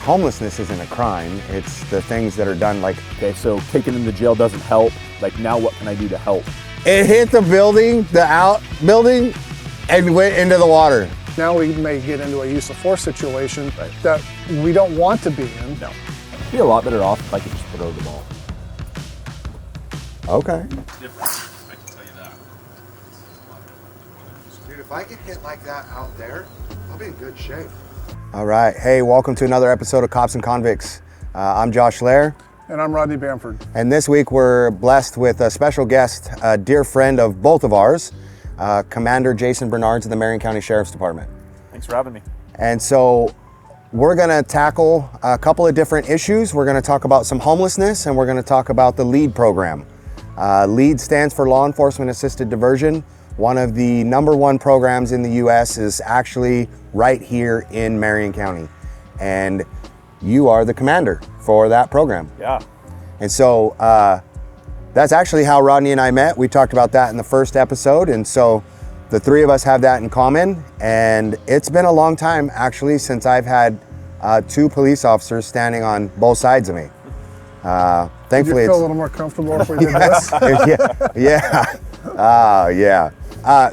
Homelessness isn't a crime. It's the things that are done like, Okay, so taking them to jail doesn't help. Like, now what can I do to help? it hit the building, the outbuilding, and went into the water. Now we may get into a use of force situation that we don't want to be in. No. I'd be a lot better off if I could just throw the ball. Okay. It's different, I can tell you that. Dude, if I get hit like that out there, I'll be in good shape. All right. Hey, welcome to another episode of Cops and Convicts. I'm Josh Lair. And I'm Rodney Bamford. And this week we're blessed with a special guest, a dear friend of both of ours, Commander Jason Bernards of the Marion County Sheriff's Department. Thanks for having me. And so we're gonna tackle a couple of different issues. We're gonna talk about some homelessness, and we're gonna talk about the LEAD program. LEAD stands for Law Enforcement Assisted Diversion. One of the #1 programs in the US is actually right here in Marion County. And you are the commander for that program. Yeah. And so that's actually how Rodney and I met. We talked about that in the first episode. And so the three of us have that in common. And it's been a long time actually since I've had two police officers standing on both sides of me. Thankfully, Did you feel a little more comfortable if we did this?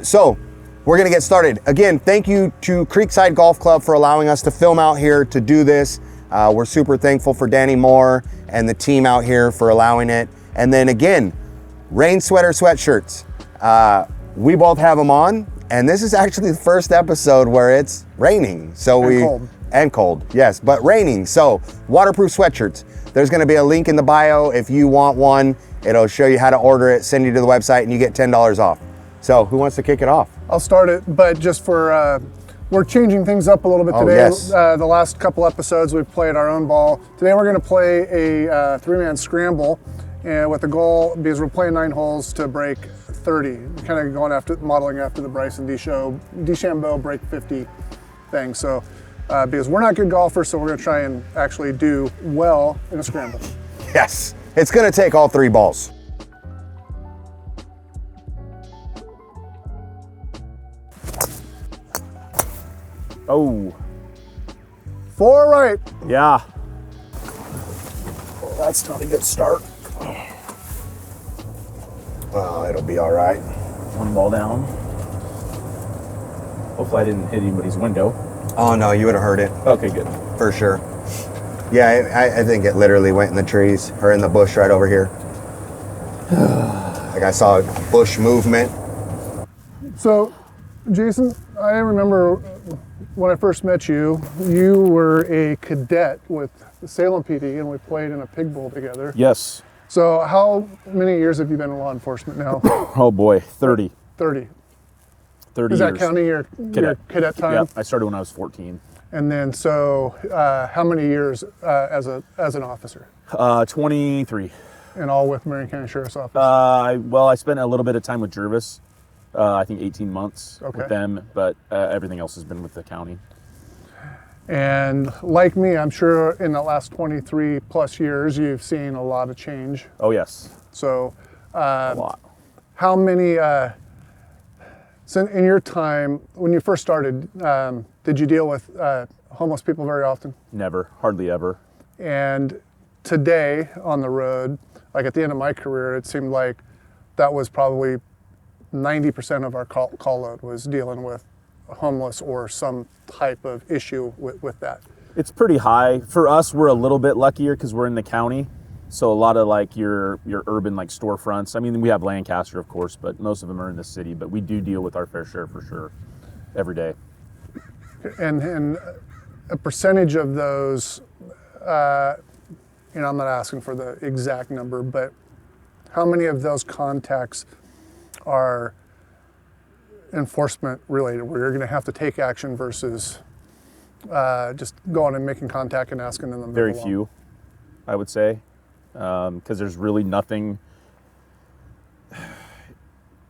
So we're gonna get started. Again, thank you to Creekside Golf Club for allowing us to film out here to do this. We're super thankful for Danny Moore and the team out here for allowing it. And then again, rain sweater sweatshirts. We both have them on, and this is actually the first episode where it's raining. So cold, yes, but raining. So waterproof sweatshirts. There's gonna be a link in the bio if you want one. It'll show you how to order it, send you to the website, and you get $10 off. So who wants to kick it off? I'll start it, but just for, we're changing things up a little bit today. Yes. The last couple episodes we've played our own ball. Today we're gonna play a three-man scramble, and with the goal, because we're playing 9 holes to break 30. Kind of going after, modeling after the Bryson DeChambeau break 50 thing. So, because we're not good golfers, so we're gonna try and actually do well in a scramble. Yes, it's gonna take all 3 balls. Oh, 4 right. yeah. Well, that's not a good start. Well, it'll be all right. One ball down. Hopefully I didn't hit anybody's window. Oh no, you would have heard it Okay, good. for sure. Yeah, I think it literally went in the trees or in the bush right over here. Like I saw bush movement. So, Jason, I remember when I first met you, you were a cadet with the Salem PD, and we played in a pig bowl together. Yes. So how many years have you been in law enforcement now? Oh boy, 30. 30. 30 Is years. that counting your cadet time? Yep, I started when I was 14. And then, so how many years as an officer? 23. And all with Marion County Sheriff's Office? I spent a little bit of time with Jervis. I think 18 months Okay. with them, but everything else has been with the county. And like me, I'm sure in the last 23 plus years, you've seen a lot of change. Oh yes, So a lot. how many, so in your time, when you first started, did you deal with homeless people very often? Never, hardly ever. And today on the road, like at the end of my career, it seemed like that was probably 90% of our call load was dealing with homeless or some type of issue with that. It's pretty high. For us, we're a little bit luckier because we're in the county. So a lot of like your urban like storefronts. I mean, we have Lancaster, of course, but most of them are in the city. But we do deal with our fair share for sure every day. And a percentage of those, I'm not asking for the exact number, but how many of those contacts are enforcement related, where you're going to have to take action versus just going and making contact and asking them to move Very along? few, I would say, because there's really nothing.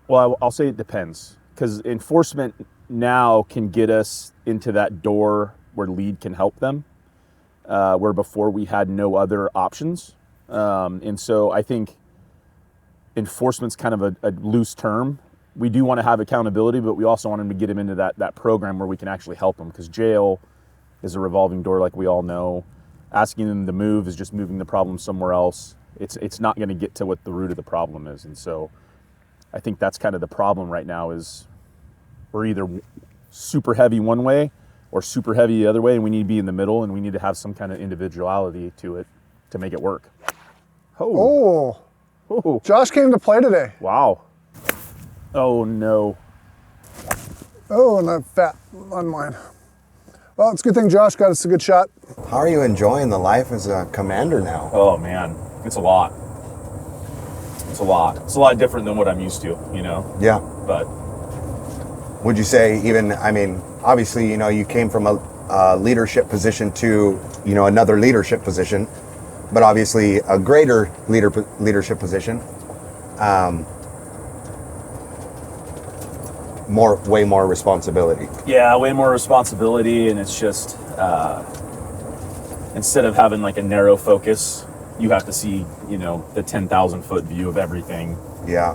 Well, I'll say it depends, because enforcement now can get us into that door where LEAD can help them, where before we had no other options. And so I think enforcement's kind of a loose term. We do want to have accountability, but we also want them to get them into that program where we can actually help them, because jail is a revolving door, like we all know. asking them to move is just moving the problem somewhere else. It's not going to get to what the root of the problem is. And so I think that's kind of the problem right now is we're either super heavy one way or super heavy the other way, and we need to be in the middle, and we need to have some kind of individuality to it to make it work. Oh. Oh. Josh came to play today. Wow. Oh, no. Oh, and a fat on mine. Well, it's a good thing Josh got us a good shot. How are you enjoying the life as a commander now? Oh, man. It's a lot. It's a lot. It's a lot different than what I'm used to, you know? Yeah. But Would you say even, I mean, obviously, you know, you came from a leadership position to, you know, another leadership position, but obviously a greater leadership position. Way more responsibility. yeah, way more responsibility, and it's just instead of having like a narrow focus, you have to see, you know, the 10,000 foot view of everything. Yeah.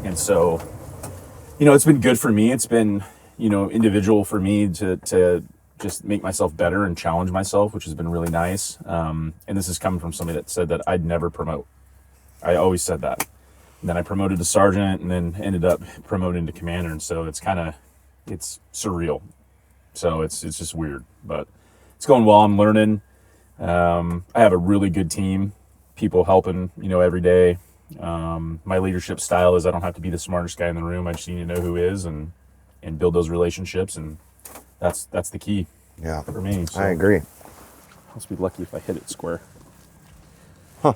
And so, you know, it's been good for me. It's been, you know, individual for me to just make myself better and challenge myself, which has been really nice. And this is coming from somebody that said that I'd never promote. I always said that. And then I promoted to sergeant and then ended up promoting to commander. And so it's surreal. So it's just weird, but it's going well. I'm learning. I have a really good team, people helping, you know, every day. My leadership style is I don't have to be the smartest guy in the room. I just need to know who is and build those relationships. And that's the key. Yeah. For me. So I agree. I'll just be lucky if I hit it square. Huh.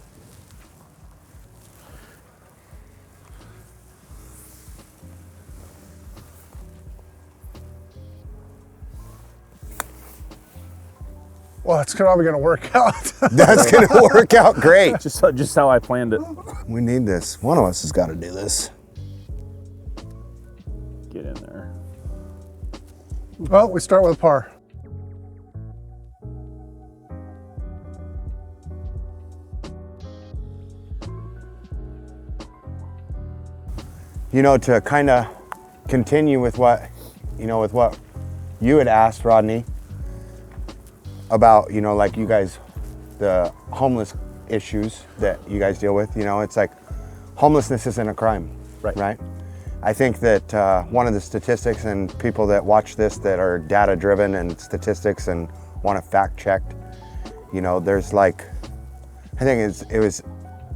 Well, it's probably going to work out. That's going to work out great. Just how I planned it. We need this. One of us has got to do this. Get in there. Well, we start with a par. You know, to kind of continue with what you had asked, Rodney, about, you know, like you guys, the homeless issues that you guys deal with, you know, it's like homelessness isn't a crime, right? I think that one of the statistics, and people that watch this that are data driven and statistics and want to fact checked, you know, there's like, I think it was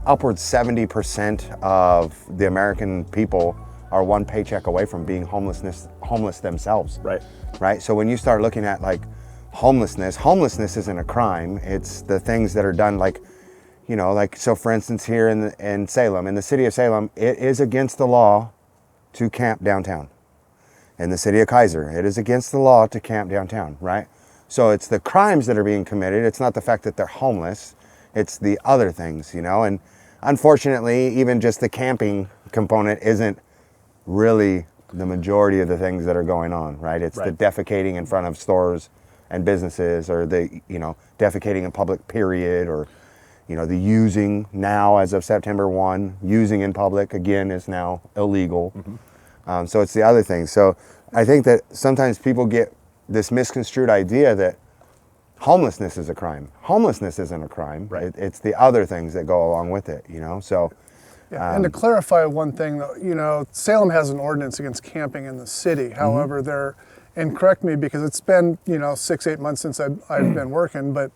upwards 70% of the American people are one paycheck away from being homeless themselves. Right. So when you start looking at like homelessness isn't a crime. It's the things that are done, like, you know, like, so for instance, here in Salem, in the city of Salem, it is against the law to camp downtown. In the city of Kaiser, it is against the law to camp downtown, right? So it's the crimes that are being committed. It's not the fact that they're homeless. It's the other things, you know, and unfortunately, even just the camping component isn't really the majority of the things that are going on, right? It's the defecating in front of stores and businesses, or the, you know, defecating in public, period, or, you know, the using now, as of September 1, using in public again is now illegal. Mm-hmm. So it's the other things. So I think that sometimes people get this misconstrued idea that homelessness is a crime. Homelessness isn't a crime. Right. It's the other things that go along with it, you know? So. Yeah, and to clarify one thing, though, you know, Salem has an ordinance against camping in the city. However, and correct me because it's been, you know, 6-8 months since I've been working, but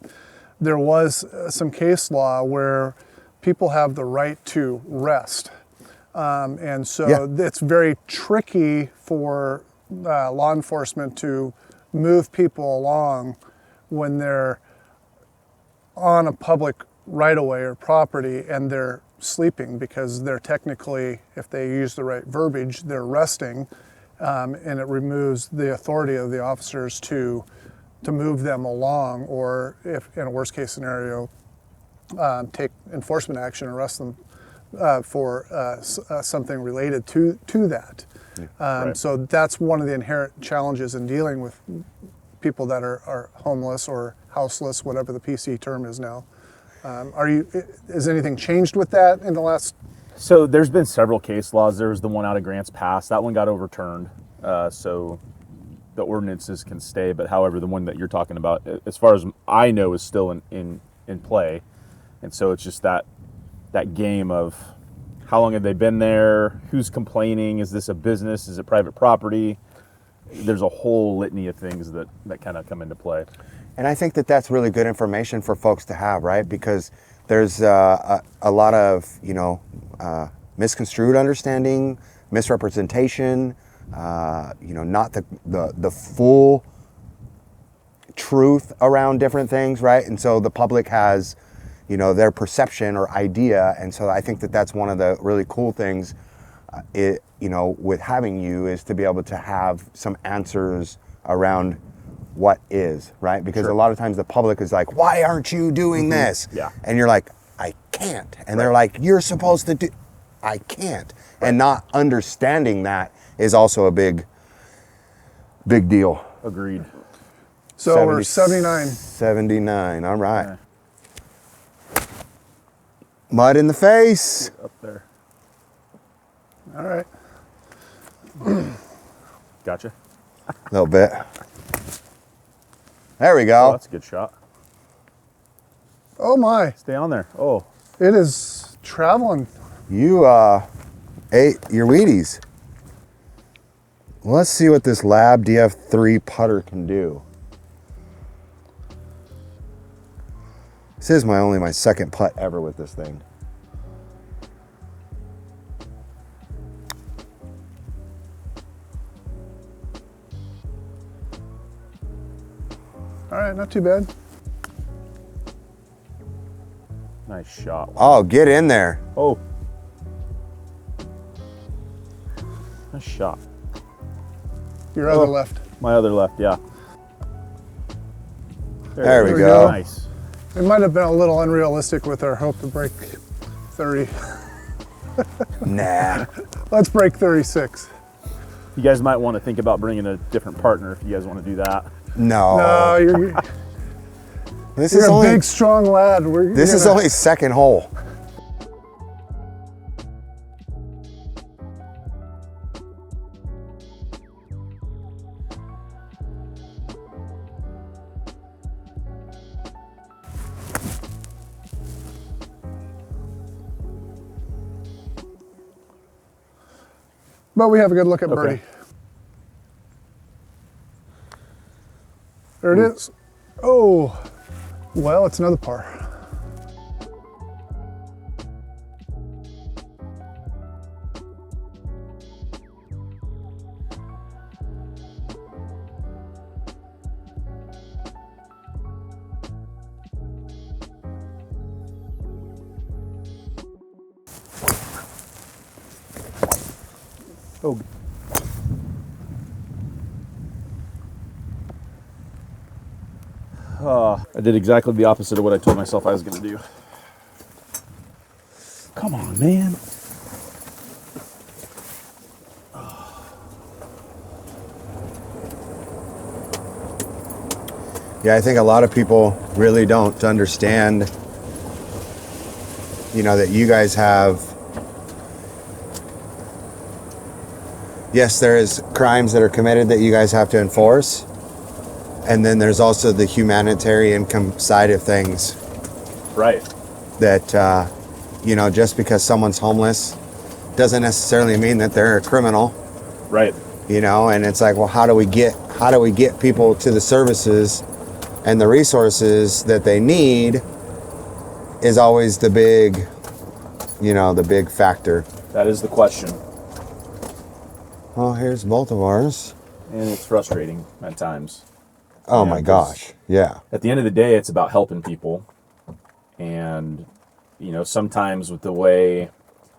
there was some case law where people have the right to rest. And so it's very tricky for law enforcement to move people along when they're on a public right-of-way or property and they're sleeping, because they're technically, if they use the right verbiage, they're resting, and it removes the authority of the officers to move them along, or if in a worst case scenario, take enforcement action, arrest them for something related to that. So that's one of the inherent challenges in dealing with people that are homeless or houseless, whatever the PC term is now. Has anything changed with that in the last? So there's been several case laws. There was the one out of Grants Pass. That one got overturned. So the ordinances can stay, but however, the one that you're talking about, as far as I know, is still in play. And so it's just that game of how long have they been there? Who's complaining? Is this a business? Is it private property? There's a whole litany of things that kind of come into play. And I think that that's really good information for folks to have, right? Because there's a lot of, misconstrued understanding, misrepresentation, not the full truth around different things, right? And so the public has, their perception or idea. And so I think that that's one of the really cool things, with having you, is to be able to have some answers around what is, right? Because Sure. a lot of times the public is like, why aren't you doing this? Yeah. And you're like, I can't. And they're like, you're supposed to do, I can't. And not understanding that is also a big deal. Agreed. So we're 79. 79, all right. Mud in the face. Up there. All right. Gotcha. A little bit. There we Oh, go. that's a good shot. Oh my, Stay on there. Oh, it is traveling. You ate your Wheaties. Well, let's see what this Lab DF3 putter can do. This is my second putt ever with this thing. All right, not too bad. nice shot. Oh, get in there. Oh. Nice shot. Your other left. My other left, yeah. There we we go. go. Nice. It might have been a little unrealistic with our hope to break 30. Nah. Let's break 36. You guys might want to think about bringing a different partner if you guys want to do that. No. No, you're This is a only big, strong lad. this is only second hole. But we have a good look at Okay. Birdie. There it is. Oh, well, it's another par. Oh. I did exactly the opposite of what I told myself I was going to do. Come on, man. Yeah, I think a lot of people really don't understand, that you guys have, yes, there is crimes that are committed that you guys have to enforce. And then there's also the humanitarian side of things Right. that, just because someone's homeless doesn't necessarily mean that they're a criminal, Right. and it's like, well, how do we get people to the services and the resources that they need is always the big factor. That is the question. Well, here's both of ours. And it's frustrating at times. Oh Yeah, my 'cause gosh. Yeah. At the end of the day, it's about helping people. And, sometimes with the way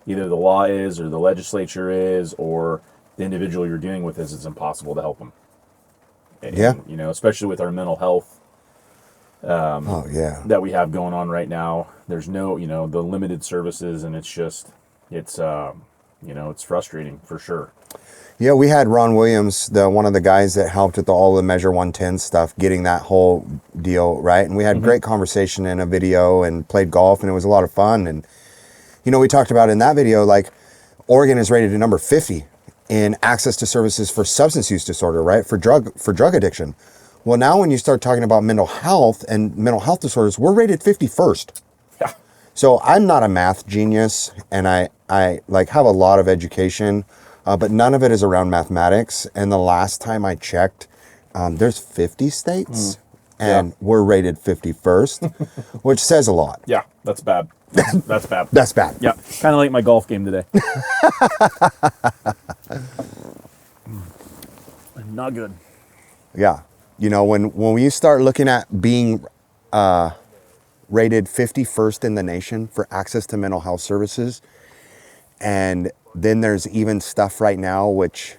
either the law is or the legislature is or the individual you're dealing with is, it's impossible to help them. And, Yeah. especially with our mental health Oh yeah. that we have going on right now. There's no, the limited services, and it's frustrating for sure. Yeah, we had Ron Williams, one of the guys that helped with all the Measure 110 stuff, getting that whole deal, right? And we had great conversation in a video and played golf, and it was a lot of fun. And, we talked about in that video, like, Oregon is rated at number 50 in access to services for substance use disorder, right? For drug addiction. Well, now when you start talking about mental health and mental health disorders, we're rated 51st. Yeah. So I'm not a math genius, and I like have a lot of education, but none of it is around mathematics. And the last time I checked, there's 50 states, and we're rated 51st, which says a lot. Yeah, that's bad. That's bad. That's bad. Yeah, kind of like my golf game today. Not good. Yeah. You know, when you start looking at being rated 51st in the nation for access to mental health services, and then there's even stuff right now which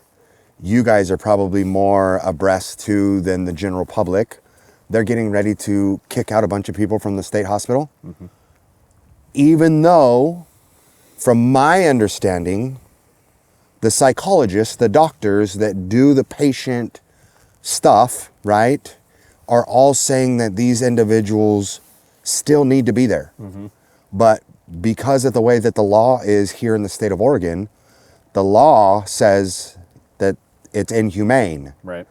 you guys are probably more abreast to than the general public. They're getting ready to kick out a bunch of people from the state hospital. Mm-hmm. Even though, from my understanding, the psychologists, the doctors that do the patient stuff, right, are all saying that these individuals still need to be there. Mm-hmm. But because of the way that the law is here in the state of Oregon, the law says that it's inhumane. Right.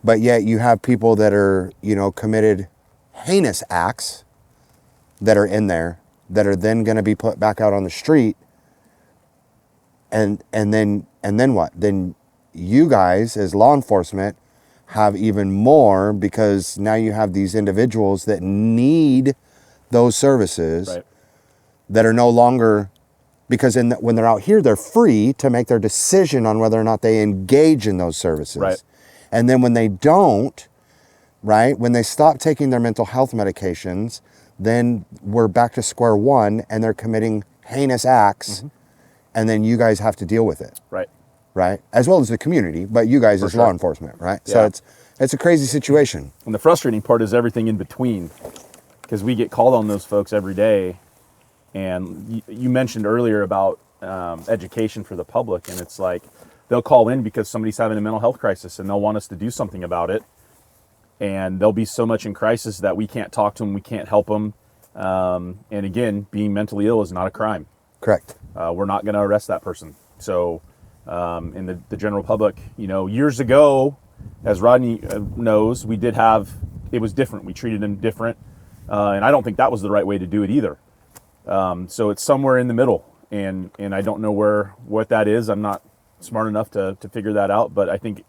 But yet you have people that are, you know, committed heinous acts that are in there that are then going to be put back out on the street. And then what? Then you guys as law enforcement have even more, because now you have these individuals that need those services, right, that are no longer, because when they're out here, they're free to make their decision on whether or not they engage in those services. Right. And then when they don't, right, when they stop taking their mental health medications, then we're back to square one and they're committing heinous acts, mm-hmm, and then you guys have to deal with it. Right. Right, as well as the community, but you guys as law enforcement, right? Yeah. So it's a crazy situation. And the frustrating part is everything in between, because we get called on those folks every day. And you mentioned earlier about education for the public, and it's like they'll call in because somebody's having a mental health crisis and they'll want us to do something about it. And they'll be so much in crisis that we can't talk to them, we can't help them. And again, being mentally ill is not a crime. Correct. We're not going to arrest that person. So in the general public, you know, years ago, as Rodney knows, it was different. We treated them different. And I don't think that was the right way to do it either. So it's somewhere in the middle, and I don't know what that is. I'm not smart enough to figure that out, but I think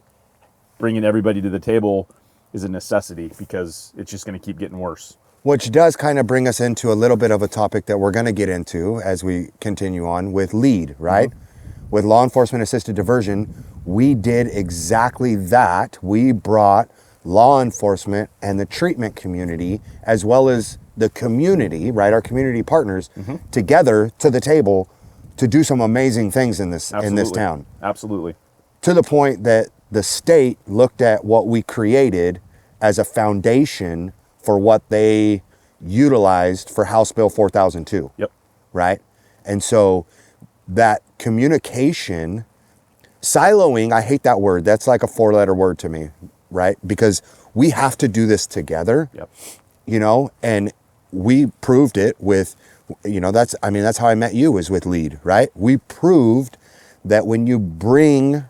bringing everybody to the table is a necessity, because it's just going to keep getting worse. Which does kind of bring us into a little bit of a topic that we're going to get into as we continue on with LEAD, right? Mm-hmm. With law enforcement assisted diversion, we did exactly that. We brought law enforcement and the treatment community, as well as the community, right, our community partners, mm-hmm, together to the table to do some amazing things in this town. Absolutely. To the point that the state looked at what we created as a foundation for what they utilized for House Bill 4002. Yep. Right? And so that communication, siloing, I hate that word. That's like a 4-letter word to me, right? Because we have to do this together. Yep. You know, and we proved it with, you know, that's how I met you, is with LEAD, right? We proved that when you bring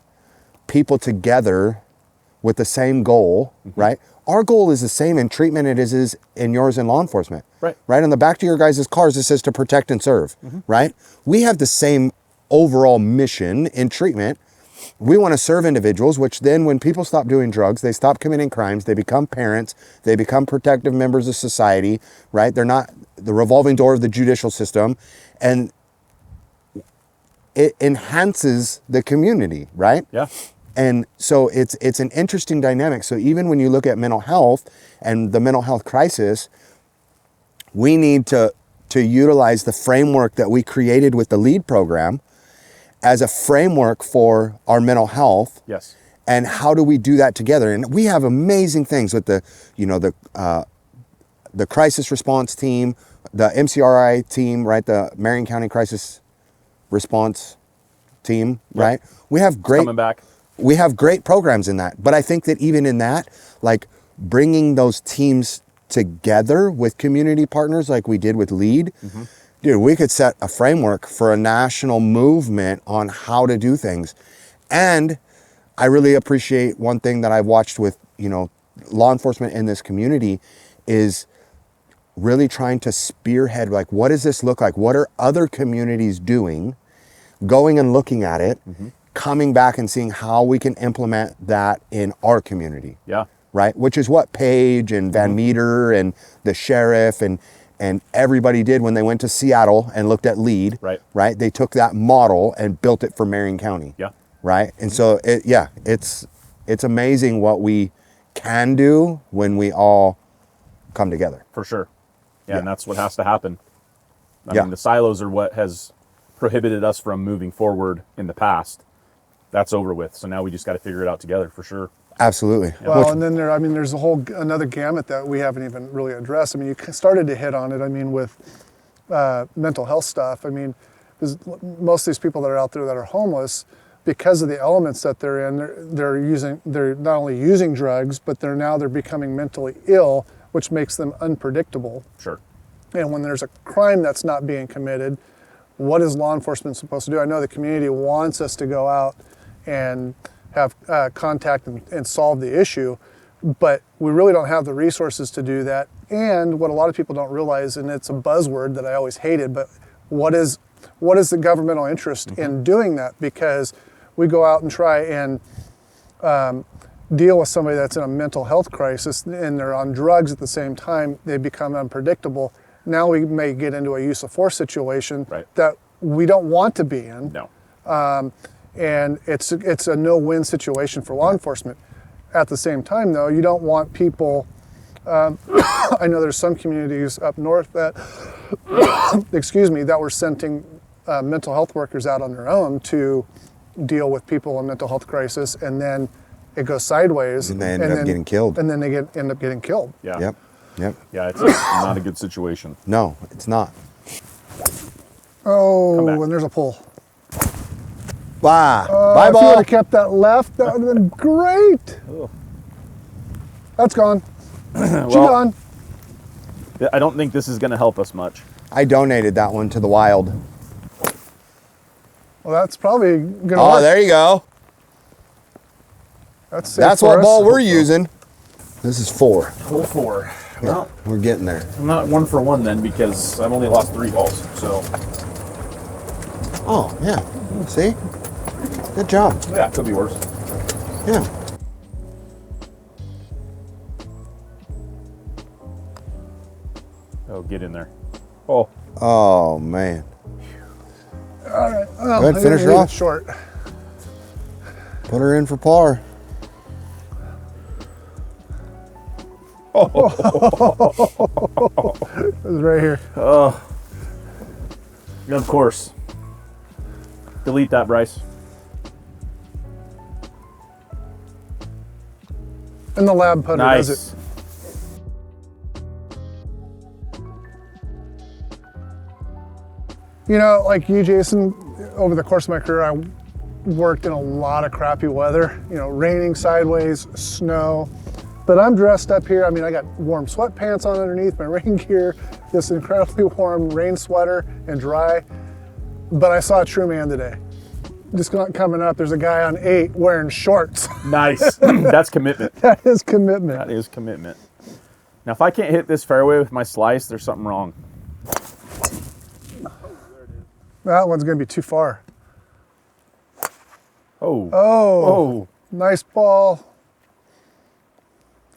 people together with the same goal, mm-hmm, right? Our goal is the same in treatment it is in yours in law enforcement. Right. Right? On the back to your guys' cars, it says to protect and serve, mm-hmm, right? We have the same overall mission in treatment. We want to serve individuals, which then when people stop doing drugs, they stop committing crimes, they become parents, they become protective members of society, right? They're not the revolving door of the judicial system, and it enhances the community, right? Yeah. And so it's an interesting dynamic. So even when you look at mental health and the mental health crisis, we need to utilize the framework that we created with the LEAD program as a framework for our mental health. Yes. And how do we do that together? And we have amazing things with the crisis response team, the MCRI team, right? The Marion County Crisis Response team, yep, right? We have coming back. We have great programs in that. But I think that even in that, like bringing those teams together with community partners like we did with LEAD, mm-hmm, dude, we could set a framework for a national movement on how to do things. And I really appreciate one thing that I've watched with, law enforcement in this community is really trying to spearhead, like, what does this look like? What are other communities doing? Going and looking at it, coming back and seeing how we can implement that in our community. Yeah. Right? Which is what Paige and Van Meter and the sheriff and everybody did when they went to Seattle and looked at LEAD. Right? They took that model and built it for Marion County. Yeah. Right? And so, it's amazing what we can do when we all come together. For sure. Yeah, and that's what has to happen. I Yeah. mean, the silos are what has prohibited us from moving forward in the past. That's over with. So now we just got to figure it out together, for sure. Absolutely. Well, and then there's another gamut that we haven't even really addressed. I mean, you started to hit on it. I mean, with mental health stuff. I mean, because most of these people that are out there that are homeless, because of the elements that they're in, they're not only using drugs, but they're becoming mentally ill, which makes them unpredictable. Sure. And when there's a crime that's not being committed, what is law enforcement supposed to do? I know the community wants us to go out and have contact and solve the issue, but we really don't have the resources to do that. And what a lot of people don't realize, and it's a buzzword that I always hated, but what is the governmental interest in doing that? Because we go out and try and deal with somebody that's in a mental health crisis and they're on drugs at the same time, they become unpredictable. Now we may get into a use of force situation that we don't want to be in. No. And it's a no-win situation for law enforcement. At the same time, though, you don't want people. I know there's some communities up north that, that were sending mental health workers out on their own to deal with people in mental health crisis, and then it goes sideways, and they end up getting killed. And then they end up getting killed. Yeah. Yep. Yeah, it's not a good situation. No, it's not. Oh, and there's a pull. Bye. Oh, Bye, if you ball. would have kept that left, that would have been great. Oh. That's gone. She gone. I don't think this is going to help us much. I donated that one to the wild. Well, that's probably going to Oh, work. there you go. That's safe That's for what us. ball we're using. This is 4. Hole 4. Well, We're getting there. I'm not 1 for 1 then, because I've only lost 3 balls. So Oh, yeah. See? Good job. yeah, it could be worse. Yeah. Oh, get in there. Oh, Oh, man. All right. Well, Go ahead, finish her leave it off. Short. Put her in for par. It was right here. of course. Delete that, Bryce. And the lab putter does Nice. it. You know, like you, Jason, over the course of my career, I worked in a lot of crappy weather, raining sideways, snow. But I'm dressed up here. I mean, I got warm sweatpants on underneath my rain gear, this incredibly warm rain sweater and dry. But I saw a true man today. Just coming up, there's a guy on 8 wearing shorts. Nice. That's commitment. That is commitment. That is commitment. Now, if I can't hit this fairway with my slice, there's something wrong. That one's gonna be too far. Oh. Oh, nice ball.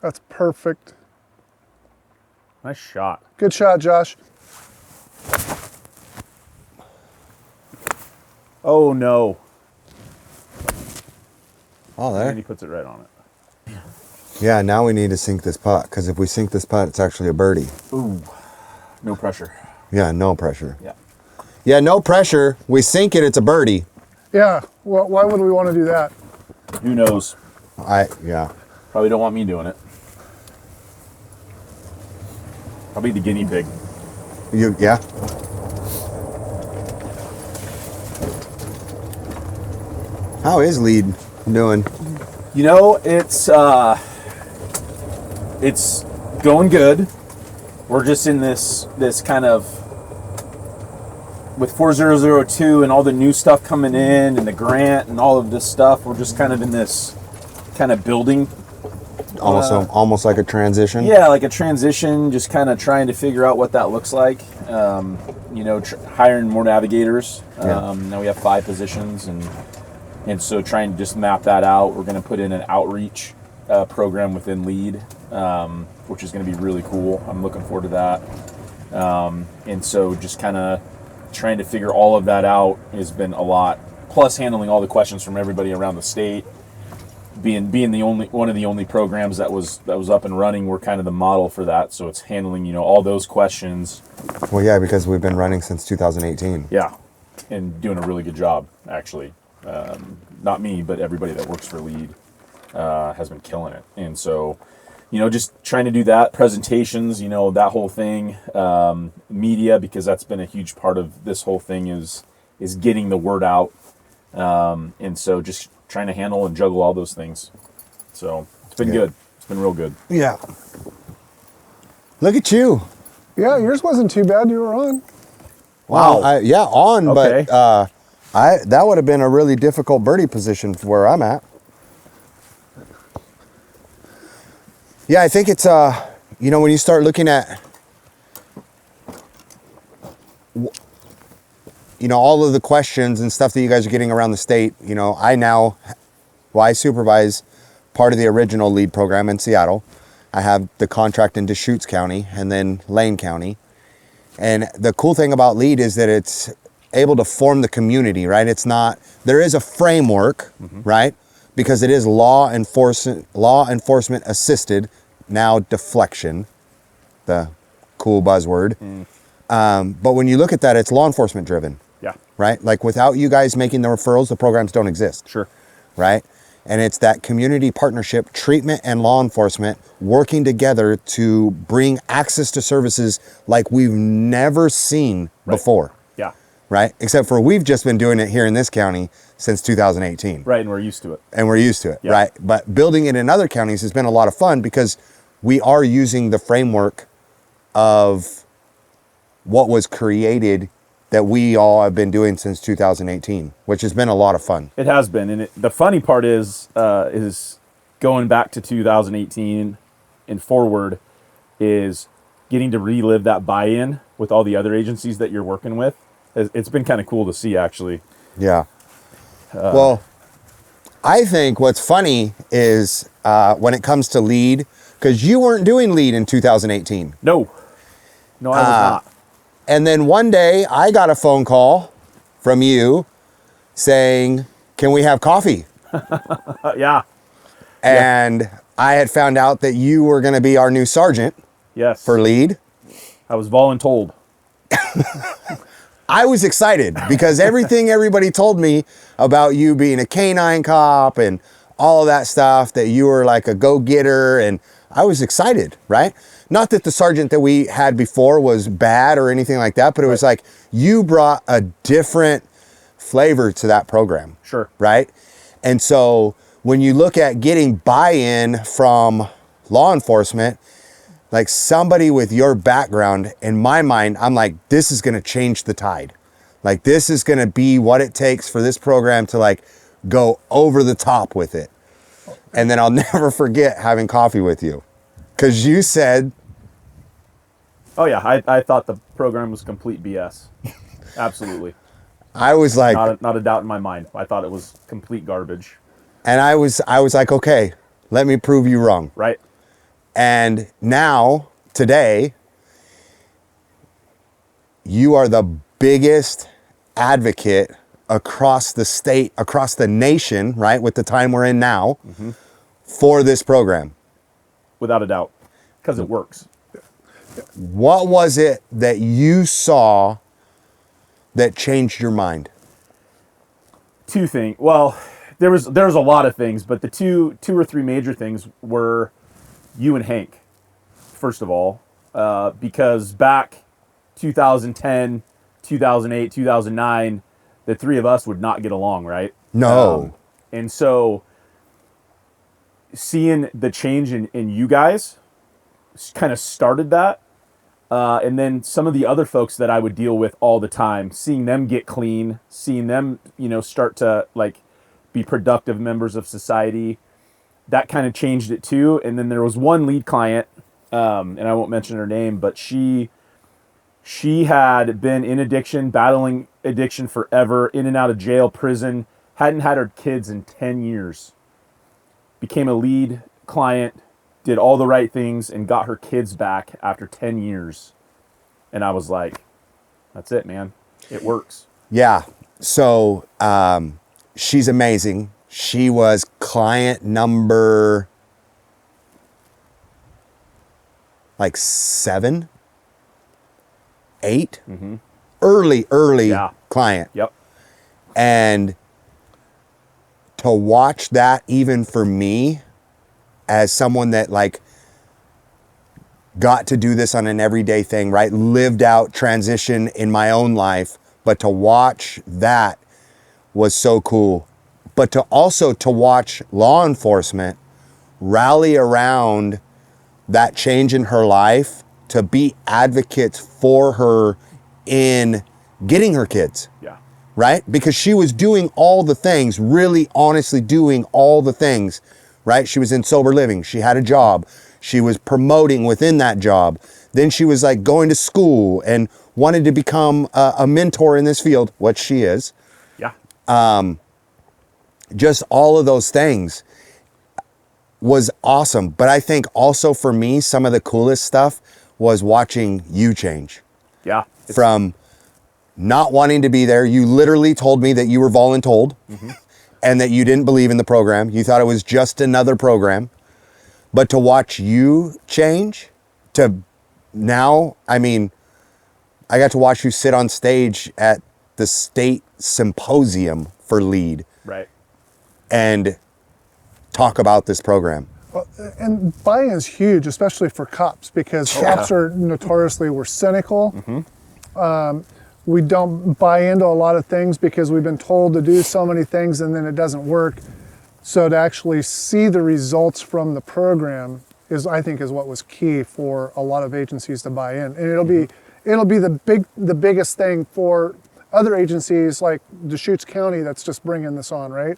That's perfect. Nice shot. Good shot, Josh. Oh, no. Oh, And there. he puts it right on it. Yeah, now we need to sink this putt, because if we sink this putt, it's actually a birdie. Ooh. No pressure. Yeah, no pressure. Yeah. Yeah, no pressure. We sink it, it's a birdie. Yeah, well, why would we want to do that? Who knows? Yeah. Probably don't want me doing it. I'll be the guinea pig. Yeah. How is lead doing? You know, it's going good. We're just in this kind of with 4002 and all the new stuff coming in and the grant and all of this stuff, we're just kind of in this kind of building. Almost like a transition. Yeah, like a transition, just kind of trying to figure out what that looks like. Hiring more navigators. Now we have 5 positions, and so trying to just map that out. We're going to put in an outreach program within LEAD, which is going to be really cool. I'm looking forward to that. And so just kind of trying to figure all of that out has been a lot. Plus handling all the questions from everybody around the state. Being the only one of the only programs that was up and running, we're kind of the model for that. So it's handling all those questions. Well, yeah, because we've been running since 2018. Yeah, and doing a really good job actually. Not me, but everybody that works for LEAD has been killing it. And so, just trying to do that, presentations, that whole thing, media, because that's been a huge part of this whole thing is getting the word out. And so just trying to handle and juggle all those things. So it's been good. It's been real good. Yeah. Look at you. Yeah, yours wasn't too bad. You were on. Wow. On, Okay. but that would have been a really difficult birdie position for where I'm at. Yeah, I think it's when you start looking at all of the questions and stuff that you guys are getting around the state, I supervise part of the original LEAD program in Seattle. I have the contract in Deschutes County and then Lane County. And the cool thing about LEAD is that it's able to form the community, right? There is a framework, right? Because it is law enforcement assisted, now deflection, the cool buzzword. But when you look at that, it's law enforcement driven. Yeah. Right? Like without you guys making the referrals, the programs don't exist. Sure. Right? And it's that community partnership, treatment and law enforcement working together to bring access to services like we've never seen before. Yeah. Right? Except for we've just been doing it here in this county since 2018. Right, and we're used to it. Yeah. Right? But building it in other counties has been a lot of fun because we are using the framework of what was created that we all have been doing since 2018, which has been a lot of fun. It has been, and the funny part is going back to 2018 and forward is getting to relive that buy-in with all the other agencies that you're working with. It's been kind of cool to see, actually. Yeah. Well, I think what's funny is when it comes to LEAD, because you weren't doing LEAD in 2018. No, I was not. And then one day I got a phone call from you saying, "Can we have coffee?" Yeah. And I had found out that you were going to be our new sergeant. Yes. For LEAD. I was voluntold. I was excited because everything everybody told me about you being a canine cop and all of that stuff, that you were like a go-getter, and I was excited, right? Not that the sergeant that we had before was bad or anything like that, but it was like you brought a different flavor to that program. Sure. Right? And so when you look at getting buy-in from law enforcement, like somebody with your background, in my mind, I'm like, this is going to change the tide. Like this is going to be what it takes for this program to like go over the top with it. And then I'll never forget having coffee with you. Because you said... Oh, yeah. I thought the program was complete BS. Absolutely. I was like... Not a doubt in my mind. I thought it was complete garbage. And I was like, okay, let me prove you wrong. Right. And now, today, you are the biggest advocate across the state, across the nation, right, with the time we're in now, for this program. Without a doubt, because it works. What was it that you saw that changed your mind? Two things. Well, there was a lot of things, but the two or three major things were you and Hank, first of all, because back 2010, 2008, 2009, the three of us would not get along, right? No. And so seeing the change in you guys kind of started that. And then some of the other folks that I would deal with all the time, seeing them get clean, seeing them, start to like be productive members of society, that kind of changed it too. And then there was one lead client, and I won't mention her name, but she had been in addiction, battling addiction forever, in and out of jail, prison, hadn't had her kids in 10 years, became a lead client, did all the right things, and got her kids back after 10 years. And I was like, that's it, man. It works. Yeah. So she's amazing. She was client number like 7, 8, early Yeah. client. Yep. And to watch that, even for me, as someone that like got to do this on an everyday thing, right? Lived out transition in my own life, but to watch that was so cool. But to also to watch law enforcement rally around that change in her life to be advocates for her in getting her kids. Yeah. Right? Because she was doing all the things, really honestly doing all the things, right? She was in sober living. She had a job. She was promoting within that job. Then she was like going to school and wanted to become a mentor in this field, what she is. Yeah. Just all of those things was awesome. But I think also for me, some of the coolest stuff was watching you change. Yeah. From not wanting to be there. You literally told me that you were voluntold and that you didn't believe in the program. You thought it was just another program. But to watch you change to now, I mean, I got to watch you sit on stage at the state symposium for LEAD. Right. And talk about this program. And buy-in is huge, especially for cops, because cops are notoriously, we're cynical. We don't buy into a lot of things because we've been told to do so many things and then it doesn't work. So to actually see the results from the program I think is what was key for a lot of agencies to buy in. And it'll be the biggest thing for other agencies like Deschutes County that's just bringing this on, right?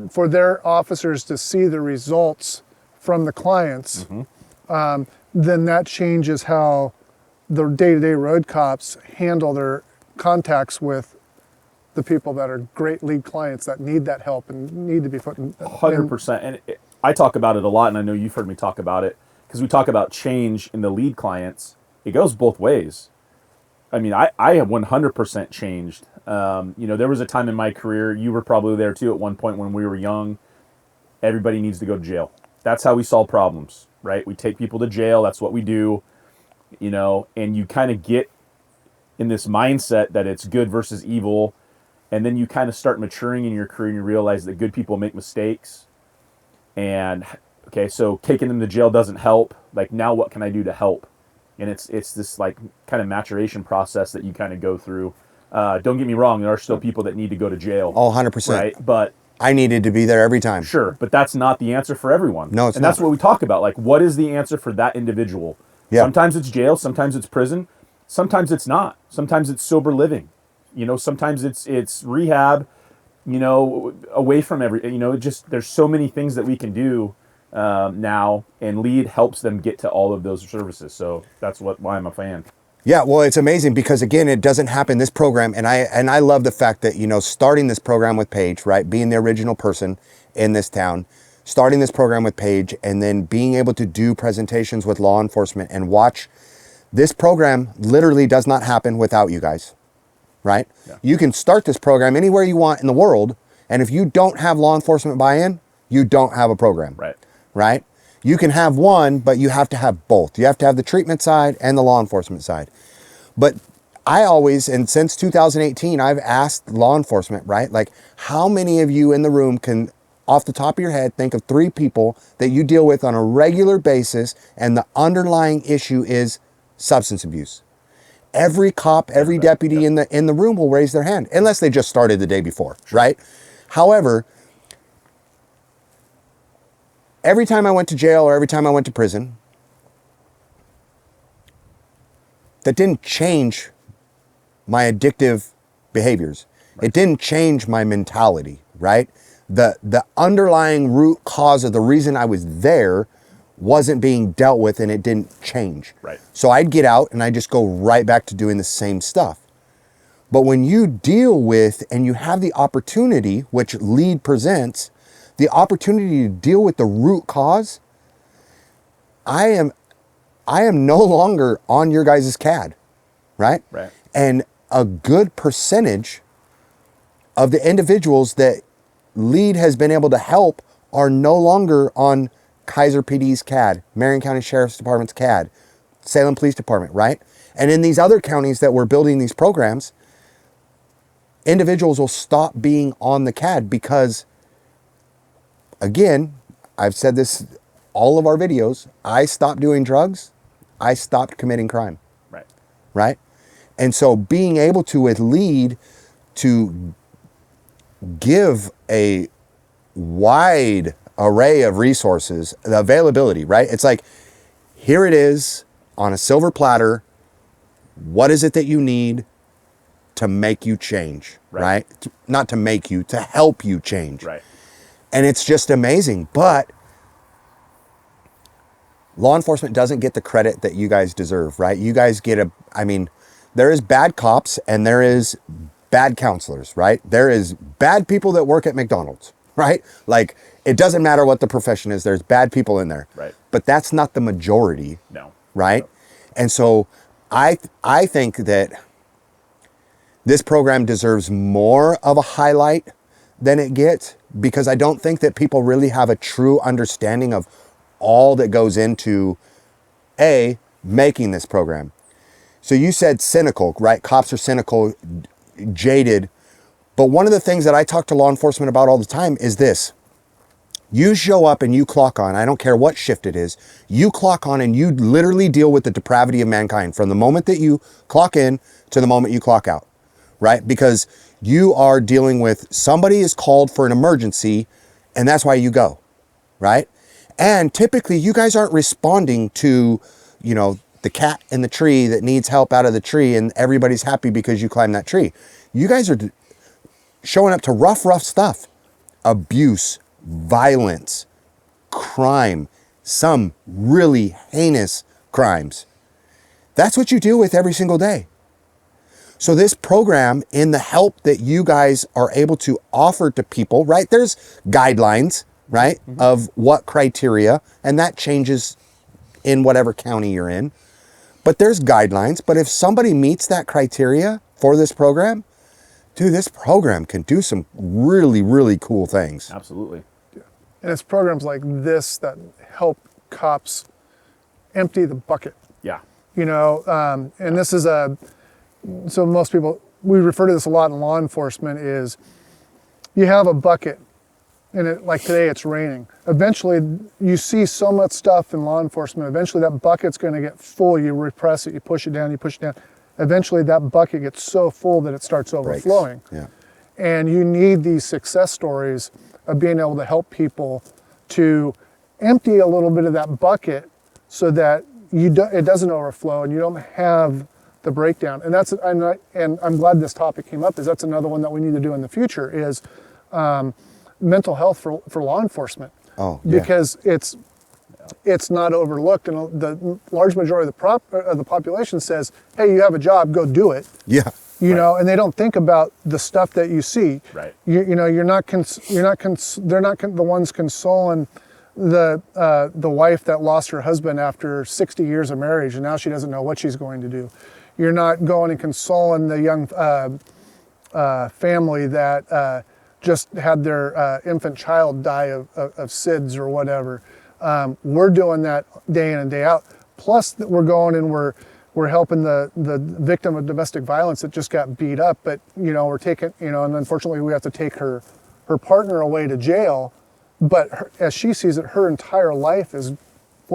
For their officers to see the results from the clients, then that changes how the day-to-day road cops handle their contacts with the people that are great lead clients that need that help and need to be put in. 100%. And I talk about it a lot, and I know you've heard me talk about it, because we talk about change in the lead clients. It goes both ways. I mean, I have 100% changed. There was a time in my career, you were probably there too at one point when we were young, everybody needs to go to jail. That's how we solve problems, right? We take people to jail. That's what we do, and you kind of get in this mindset that it's good versus evil. And then you kind of start maturing in your career and you realize that good people make mistakes. And okay, so taking them to jail doesn't help. Like, now what can I do to help? And it's this like kind of maturation process that you kind of go through. Don't get me wrong, there are still people that need to go to jail. Oh, 100%. Right? But I needed to be there every time. sure, but that's not the answer for everyone. No, it's and not. that's what we talk about. Like, what is the answer for that individual? Yeah. Sometimes it's jail, sometimes it's prison, sometimes it's not. Sometimes it's sober living. Sometimes it's rehab, away from there's so many things that we can do now, and LEAD helps them get to all of those services. So that's why I'm a fan. Yeah, well, it's amazing because again, it doesn't happen this program, and I love the fact that starting this program with Paige, right, being the original person in this town, starting this program with Paige, and then being able to do presentations with law enforcement and watch. This program literally does not happen without you guys, right? Yeah. You can start this program anywhere you want in the world, and if you don't have law enforcement buy-in, you don't have a program, right? You can have one, but you have to have both. You have to have the treatment side and the law enforcement side. But I always, and since 2018, I've asked law enforcement, right? Like, how many of you in the room can, off the top of your head, think of 3 people that you deal with on a regular basis and the underlying issue is substance abuse? Every cop, every deputy in the room will raise their hand, unless they just started the day before, right? However, every time I went to jail or every time I went to prison, that didn't change my addictive behaviors. It didn't change my mentality, right? The underlying root cause of the reason I was there wasn't being dealt with, and it didn't change. Right. So I'd get out and I just go right back to doing the same stuff. But when you deal with and you have the opportunity, which LEAD presents, the opportunity to deal with the root cause, I am no longer on your guys' CAD, right? Right. And a good percentage of the individuals that LEAD has been able to help are no longer on Kaiser PD's CAD, Marion County Sheriff's Department's CAD, Salem Police Department, right? And in these other counties that we're building these programs, individuals will stop being on the CAD because, again, I've said this all of our videos, I stopped doing drugs, I stopped committing crime. Right. Right? And so being able to with LEAD to give a wide array of resources, the availability, right? It's like, here it is on a silver platter. What is it that you need to make you change, right? Not to make you, to help you change. Right. And it's just amazing. But law enforcement doesn't get the credit that you guys deserve, right? You guys get there is bad cops and there is bad counselors, right? There is bad people that work at McDonald's, right? Like, it doesn't matter what the profession is, there's bad people in there. Right. But that's not the majority. No. Right? No. And so I think that this program deserves more of a highlight than it gets, because I don't think that people really have a true understanding of all that goes into making this program. So you said cynical, right? Cops are cynical, jaded. But one of the things that I talk to law enforcement about all the time is this. You show up and you clock on, I don't care what shift it is, you clock on and you literally deal with the depravity of mankind from the moment that you clock in to the moment you clock out, right? Because you are dealing with somebody is called for an emergency and that's why you go, right? And typically you guys aren't responding to, the cat in the tree that needs help out of the tree and everybody's happy because you climbed that tree. You guys are showing up to rough stuff, abuse, violence, crime, some really heinous crimes. That's what you deal with every single day. So this program, in the help that you guys are able to offer to people, right? There's guidelines, right? Mm-hmm. Of what criteria, and that changes in whatever county you're in. But there's guidelines. But if somebody meets that criteria for this program, dude, this program can do some really, really cool things. Absolutely. And it's programs like this that help cops empty the bucket. Yeah. And this is so most people, we refer to this a lot in law enforcement, is you have a bucket and like today it's raining. Eventually you see so much stuff in law enforcement, eventually that bucket's going to get full. You repress it, you push it down, Eventually that bucket gets so full that it starts overflowing. Yeah. And you need these success stories of being able to help people to empty a little bit of that bucket so that it doesn't overflow and you don't have the breakdown. And I'm glad this topic came up, because that's another one that we need to do in the future is mental health for law enforcement. Oh, yeah. Because it's not overlooked, and the large majority of the population says, "Hey, you have a job, go do it." Yeah. And they don't think about the stuff that you see. Right. They're not the ones consoling the wife that lost her husband after 60 years of marriage and now she doesn't know what she's going to do. You're not going and consoling the young family that just had their infant child die of SIDS or whatever. We're doing that day in and day out. Plus, that we're going and we're helping the victim of domestic violence that just got beat up. But we're taking and unfortunately we have to take her partner away to jail. But as she sees it, her entire life is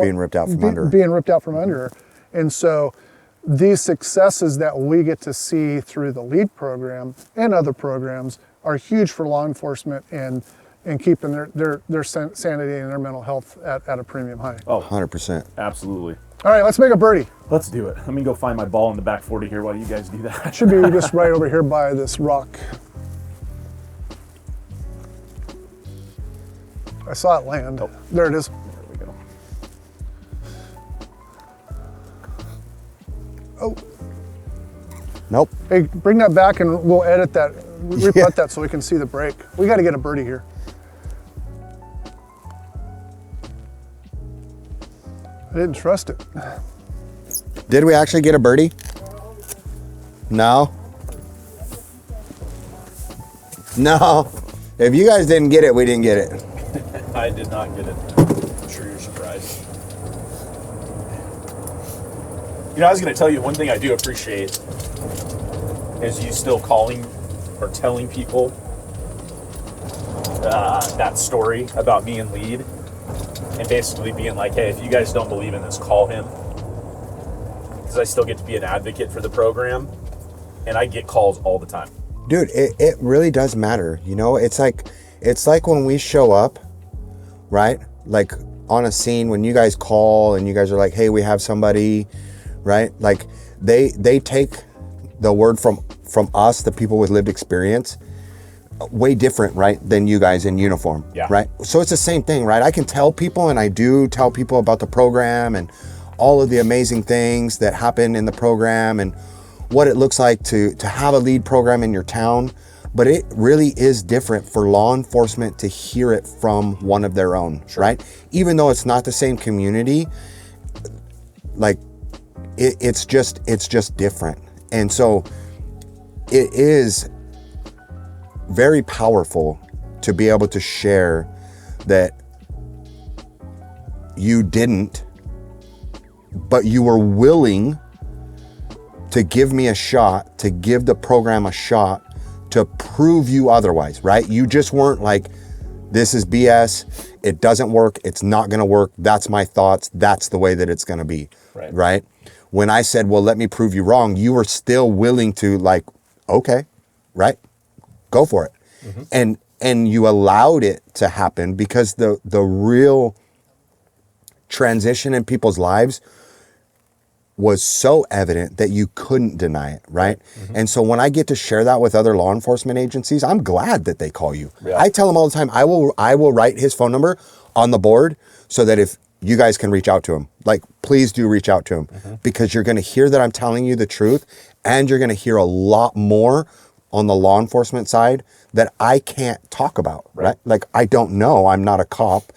being ripped out from under. Being ripped out from under her, and so these successes that we get to see through the LEAD program and other programs are huge for law enforcement. And and keeping their sanity and their mental health at a premium high. Oh, 100%. absolutely. All right, let's make a birdie. Let's do it. Let me go find my ball in the back 40 here while you guys do that. Should be just right over here by this rock. I saw it land. Oh. There it is. There we go. Oh, Nope. hey, bring that back and we'll edit that, re-putt that so we can see the break. We got to get a birdie here. I didn't trust it. Did we actually get a birdie? No. No. If you guys didn't get it, we didn't get it. I did not get it. I'm sure you're surprised. You know, I was going to tell you one thing I do appreciate is you still calling or telling people that story about me and Lead, and basically being like, hey, if you guys don't believe in this, call him. Because I still get to be an advocate for the program, and I get calls all the time. Dude, it really does matter. You know, it's like when we show up, right? Like on a scene, when you guys call and you guys are like, hey, we have somebody, right? Like they take the word from us, the people with lived experience, way different, right, than you guys in uniform, Yeah. right? So it's the same thing, right? I can tell people, and I do tell people about the program and all of the amazing things that happen in the program and what it looks like to have a lead program in your town. But it really is different for law enforcement to hear it from one of their own, right? Even though it's not the same community, like it's just different. And so it is very powerful to be able to share that you didn't, but you were willing to give me a shot, to give the program a shot, to prove you otherwise, right? You just weren't like, this is BS, it doesn't work, it's not gonna work, that's my thoughts, that's the way that it's gonna be, right? When I said, well, let me prove you wrong, you were still willing to, like, okay, right? Go for it. Mm-hmm. And you allowed it to happen because the real transition in people's lives was so evident that you couldn't deny it, right? Mm-hmm. And so when I get to share that with other law enforcement agencies, I'm glad that they call you. Yeah. I tell them all the time, I will write his phone number on the board so that if you guys can reach out to him, like, please do reach out to him, mm-hmm. because you're going to hear that I'm telling you the truth, and you're going to hear a lot more on the law enforcement side that I can't talk about, right? Like, I don't know, I'm not a cop,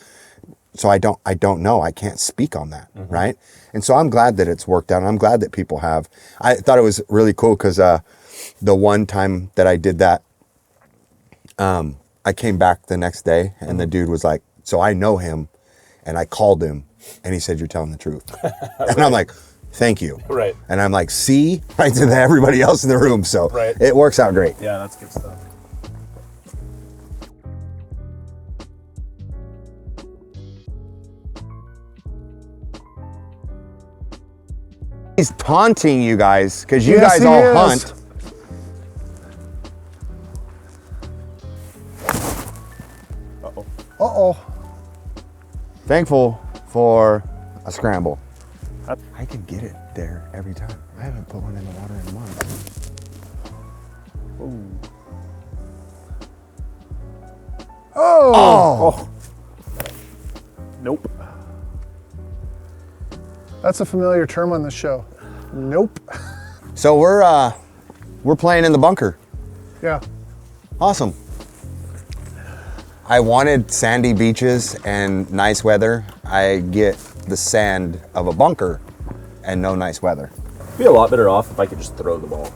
so I don't know, I can't speak on that, mm-hmm. right? And so I'm glad that it's worked out, and I'm glad that people have. I thought it was really cool because the one time that I did that, I came back the next day, and mm-hmm. the dude was like, so I know him, and I called him, and he said, you're telling the truth. And I'm like, thank you. Right. And I'm like, see, right to everybody else in the room. So it works out great. Yeah, that's good stuff. He's taunting you guys because you Yes, guys all he is. hunt. Uh-oh. Uh-oh. Thankful for a scramble. I can get it there every time. I haven't put one in the water in months. Oh. Nope. That's a familiar term on the show. Nope. So we're playing in the bunker. Yeah. Awesome. I wanted sandy beaches and nice weather. I get the sand of a bunker and no nice weather. I'd be a lot better off if I could just throw the ball.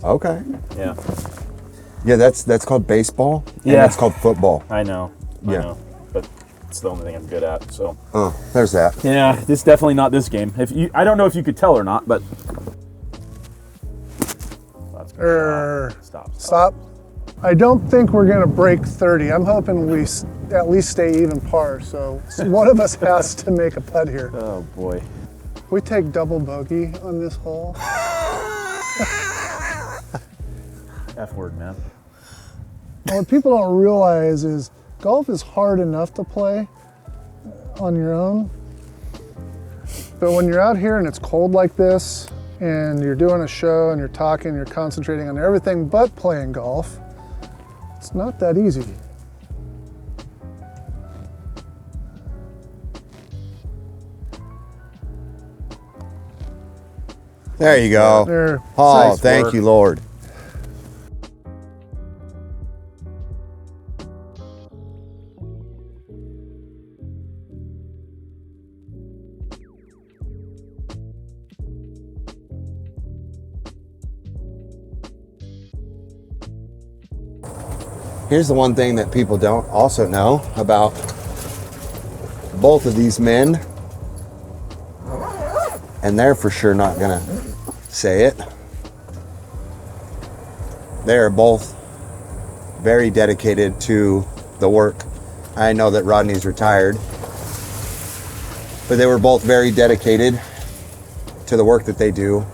Okay. Yeah. Yeah, that's called baseball. And Yeah. that's called football. I know. Yeah. I know. But it's the only thing I'm good at, so. Oh, there's that. Yeah, it's definitely not this game. I don't know if you could tell or not, but. Stop. I don't think we're going to break 30. I'm hoping we at least stay even par. So one of us has to make a putt here. Oh boy. We take double bogey on this hole. F word, man. What people don't realize is golf is hard enough to play on your own. But when you're out here and it's cold like this, and you're doing a show and you're talking, you're concentrating on everything but playing golf, it's not that easy. There you go. There. Oh, Nice thank work. you, Lord. Here's the one thing that people don't also know about both of these men, and they're for sure not gonna say it. They are both very dedicated to the work. I know that Rodney's retired, but they were both very dedicated to the work that they do.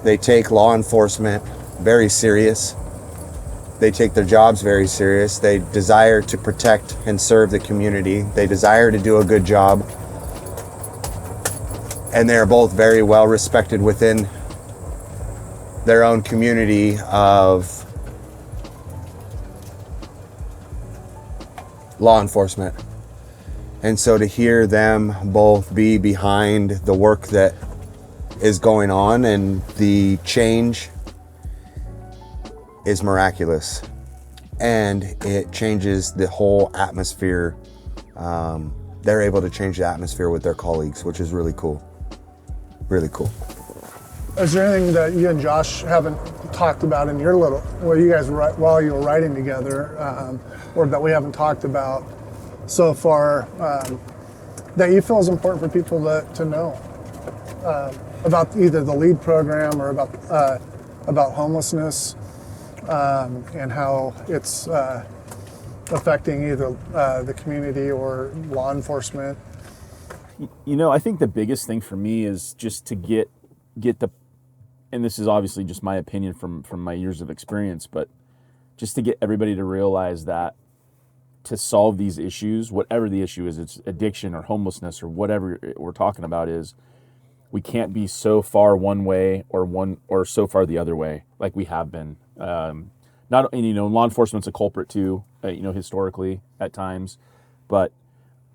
They take law enforcement very serious. They take their jobs very serious. They desire to protect and serve the community. They desire to do a good job. And they are both very well respected within their own community of law enforcement. And so to hear them both be behind the work that is going on and the change is miraculous, and it changes the whole atmosphere. They're able to change the atmosphere with their colleagues, which is really cool. Really cool. Is there anything that you and Josh haven't talked about in your little, well, you guys while you were riding together, or that we haven't talked about so far, that you feel is important for people to know about either the LEAD program or about homelessness, and how it's affecting either the community or law enforcement? You know, I think the biggest thing for me is just to get the, and this is obviously just my opinion from my years of experience, but just to get everybody to realize that to solve these issues, whatever the issue is, it's addiction or homelessness or whatever we're talking about, is we can't be so far one way or so far the other way like we have been. Law enforcement's a culprit too, historically at times, but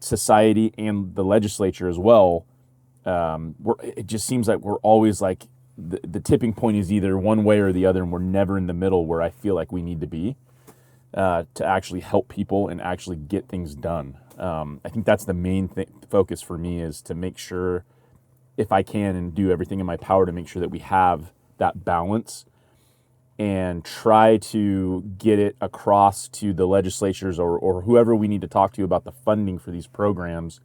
society and the legislature as well. It just seems like we're always like the tipping point is either one way or the other, and we're never in the middle where I feel like we need to be to actually help people and actually get things done. I think that's the main focus for me, is to make sure, if I can, and do everything in my power to make sure that we have that balance and try to get it across to the legislatures or whoever we need to talk to about the funding for these programs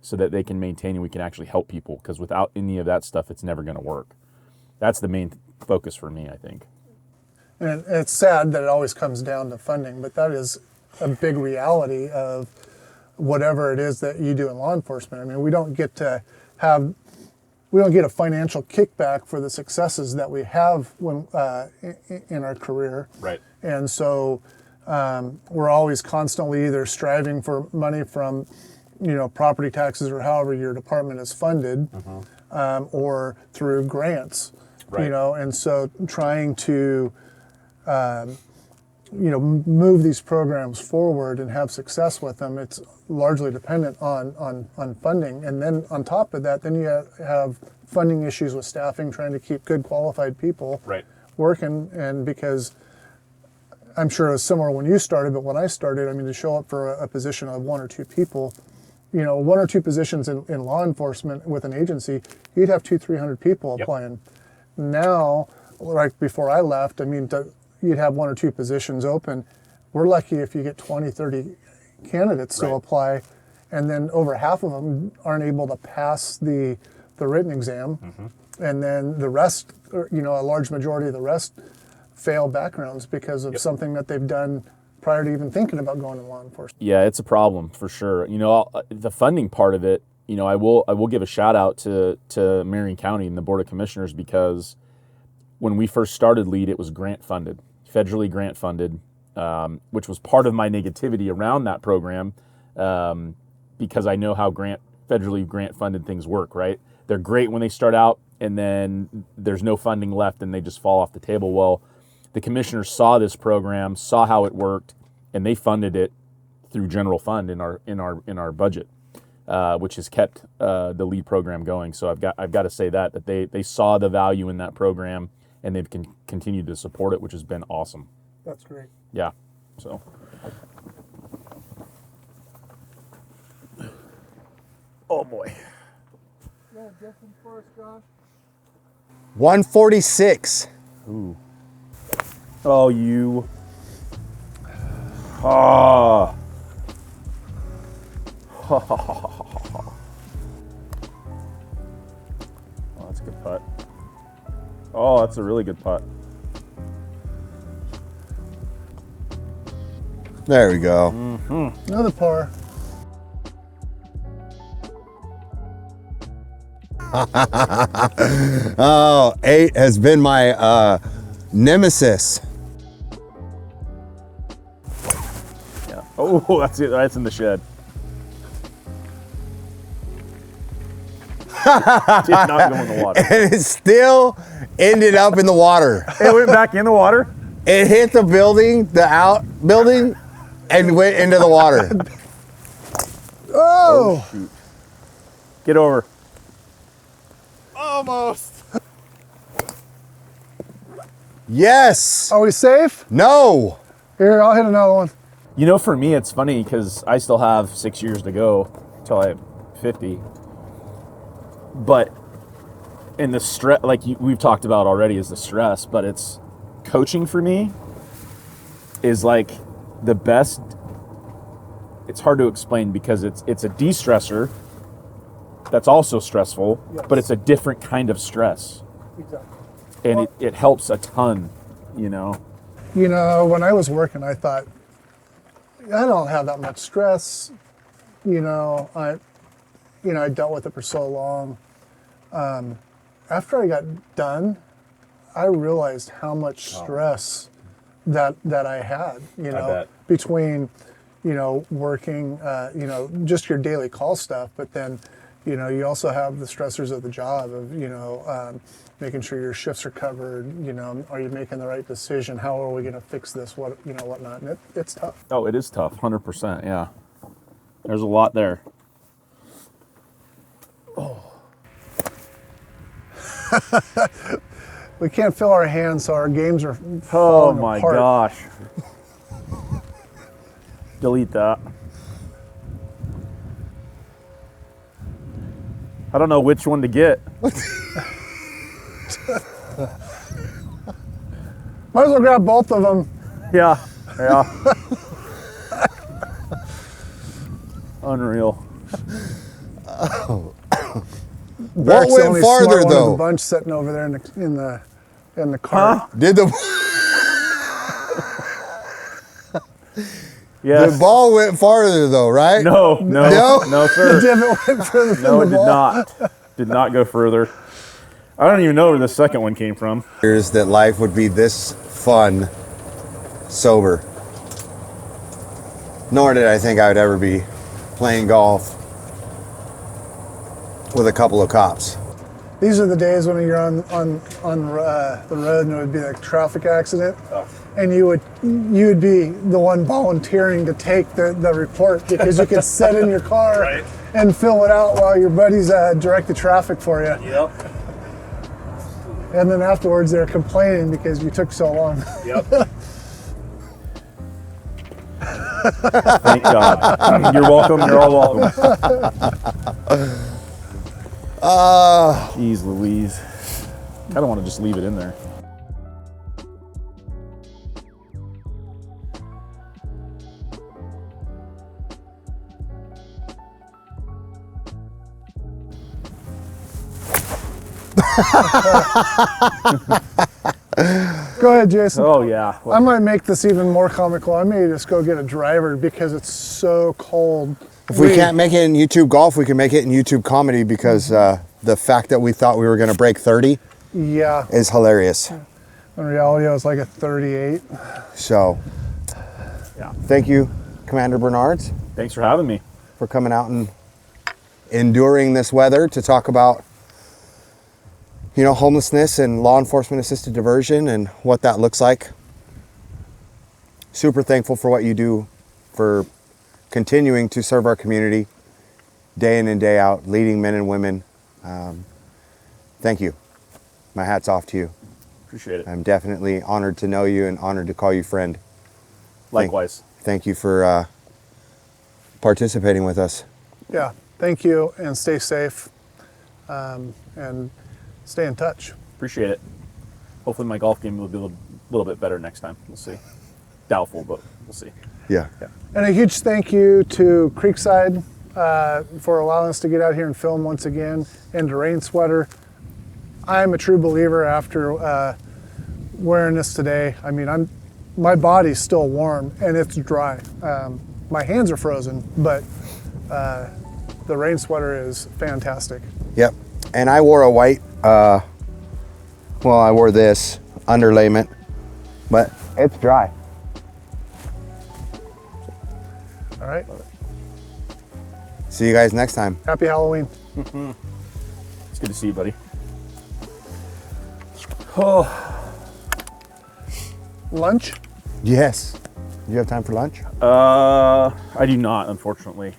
so that they can maintain and we can actually help people. Because without any of that stuff, it's never going to work. That's the main focus for me, I think. And it's sad that it always comes down to funding, but that is a big reality of whatever it is that you do in law enforcement. I mean, we don't get a financial kickback for the successes that we have when in our career. Right. And so we're always constantly either striving for money from, property taxes or however your department is funded, or through grants. Right. And so trying to move these programs forward and have success with them, it's largely dependent on funding. And then on top of that, then you have funding issues with staffing, trying to keep good qualified people working. And because I'm sure it was similar when you started, but when I started, to show up for a position of one or two people, one or two positions in law enforcement with an agency, you'd have 200-300 people applying. Now, like before I left, you'd have one or two positions open. We're lucky if you get 20, 30 candidates to apply, and then over half of them aren't able to pass the written exam, and then the rest, a large majority of the rest fail backgrounds because of something that they've done prior to even thinking about going to law enforcement. Yeah, it's a problem for sure. The funding part of it, I will give a shout out to Marion County and the Board of Commissioners, because when we first started LEAD, it was grant funded, federally grant funded, which was part of my negativity around that program, because I know how federally grant funded things work, right? They're great when they start out, and then there's no funding left and they just fall off the table. Well, the commissioners saw this program, saw how it worked, and they funded it through general fund in our budget, which has kept the lead program going. So I've got to say that they saw the value in that program, and they've continued to support it, which has been awesome. That's great. Yeah. So. Oh boy. 146. Ooh. Oh, you. Oh. Oh, that's a good putt. Oh, that's a really good putt. There we go. Another par. Oh, 8 has been my nemesis. Yeah. Oh, that's it. That's in the shed. Did not go in the water. And it still ended up in the water. It went back in the water? It hit the building, the outbuilding, and went into the water. Oh! Shoot. Get over. Almost. Yes. Are we safe? No. Here, I'll hit another one. You know, for me, it's funny because I still have 6 years to go till I'm 50. But in the stress, like we've talked about already, is the stress. But it's coaching for me is like the best. It's hard to explain because it's a de-stressor that's also stressful, Yes. but it's a different kind of stress, Exactly. and it helps a ton. You know. You know, when I was working, I thought, I don't have that much stress. You know, I dealt with it for so long. After I got done, I realized how much stress that I had. You know, bet. between, you know, working, you know, just your daily call stuff, but then, you know, you also have the stressors of the job of, you know, making sure your shifts are covered. You know, are you making the right decision? How are we going to fix this? What, you know, whatnot. And it's tough. Oh, it is tough, 100%. Yeah, there's a lot there. We can't feel our hands, so our games are Oh falling my apart. gosh. Delete that. I don't know which one to get. Might as well grab both of them. Yeah. Unreal. What Eric's the went only farther smart one of the though? bunch sitting over there in the car. Did the Yes. ball went farther though, right? No, No? sir. Divot went further than No, it the did ball. not. Did not go further. I don't even know where the second one came from. Here's that life would be this fun, sober. Nor did I think I would ever be playing golf with a couple of cops. These are the days when you're on the road and it would be a traffic accident, and you would be the one volunteering to take the report because you could sit in your car Right. and fill it out while your buddies direct the traffic for you. Yep. And then afterwards they're complaining because you took so long. Yep. Thank God. You're welcome. You're all welcome. Jeez Louise. I don't want to just leave it in there. Go ahead, Jason. Oh yeah. I might make this even more comical. I may just go get a driver because it's so cold. If we can't make it in YouTube golf, we can make it in YouTube comedy because the fact that we thought we were going to break 30 Yeah. is hilarious. In reality, I was like a 38. So Yeah. Thank you, Commander Bernards, Thanks for having me. for coming out and enduring this weather to talk about, you know, homelessness and law enforcement assisted diversion and what that looks like. Super thankful for what you do, for continuing to serve our community day in and day out, leading men and women. Thank you. My hat's off to you. Appreciate it. I'm definitely honored to know you and honored to call you friend. Likewise. Thank you for participating with us. Yeah, thank you, and stay safe, and stay in touch. Appreciate it. Hopefully my golf game will be a little bit better next time. We'll see. Doubtful, but we'll see. Yeah. And a huge thank you to Creekside for allowing us to get out here and film once again, and to Rain Sweater. I'm a true believer after wearing this today. I mean, my body's still warm and it's dry. My hands are frozen, but the Rain Sweater is fantastic. Yep. And I wore a white, I wore this underlayment, but it's dry. All right. See you guys next time. Happy Halloween. It's good to see you, buddy. Oh, Lunch? Yes. Do you have time for lunch? I do not, unfortunately.